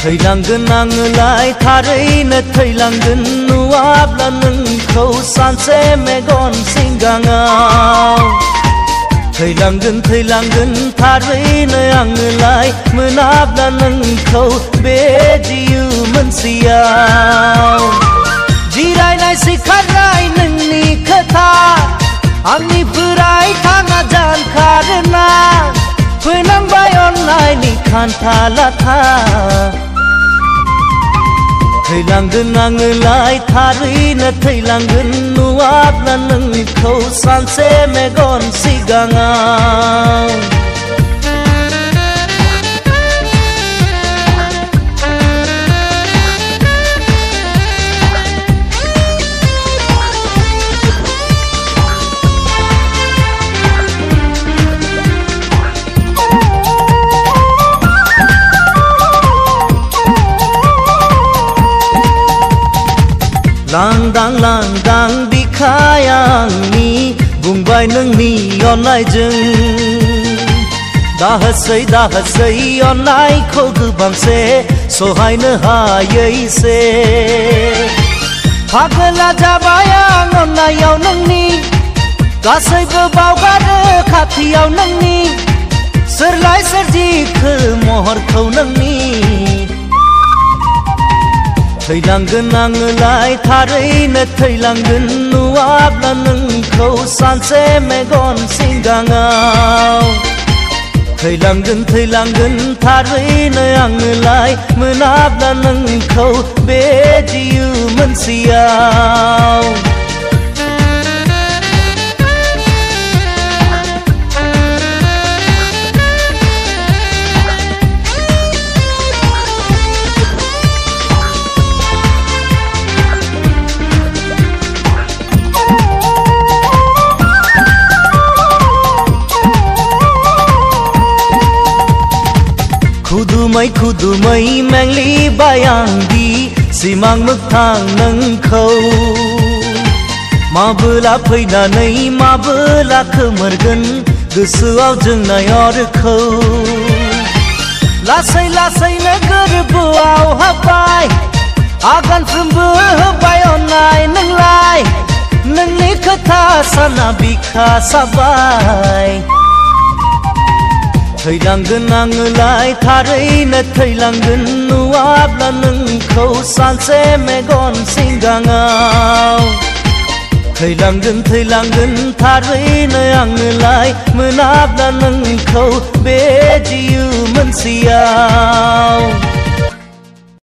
थैलांगोन आङोलाय थारैनो थैलांगोन नुवाब्ला नोंखौ सानसे मेगन सिगाङाव थैलांगोन थारैनो आङोलाय मोनाब्ला नोंखौ बे जिउ मोनसेयाव जिरायनाय सिखारनाय नोंनि खोथा आंनिफ्राय थाङा जानखारोना फैनांबाय अननायनि खान्था लाथा थैलांगोन आङोलाय थारैनो थैलांगोन नुवाब्ला नोंखौ सानसे मेगन सिगाङाव लांदां लांदां बिखाय आंनि बुंबाय नोंनि अननायजों दाहोसै अननायखौ गोबांसे सहायनो हायैसे पागला जाबाय आं अननायाव नोंनि गासैबो बावगारो खाथियाव नोंनि सोरलाय सोरजिखो महरखौ नोंनि थैलांगोन आङोलाय थारैनो थैलांगोन नुवाब्ला नोंखौ सानसे मेगन सिगाङाव थैलांगोन थारैनो आङोलाय मोनाब्ला नोंखौ बे जिउ मोनसेयाव खुदुमै मेंलिबाय आंदि सिमां मोगथां नोंखौ माबोला फैनानै माबोला खोमोरगोन गोसोआव जोंनाय अरखौ लासै लासैनो गोरबोआव हाबबाय आगानफ्रोमबो होबाय अननाय नोंलाय नोंनि खोथा साना बिखा साबाय थैलांगोन आङोलाय थारैनो थैलांगोन नुवाब्ला नोंखौ सानसे मेगन सिगाङाव थैलांगोन थारैनो आङोलाय मोनाब्ला नोंखौ बे जिउ मोनसेयाव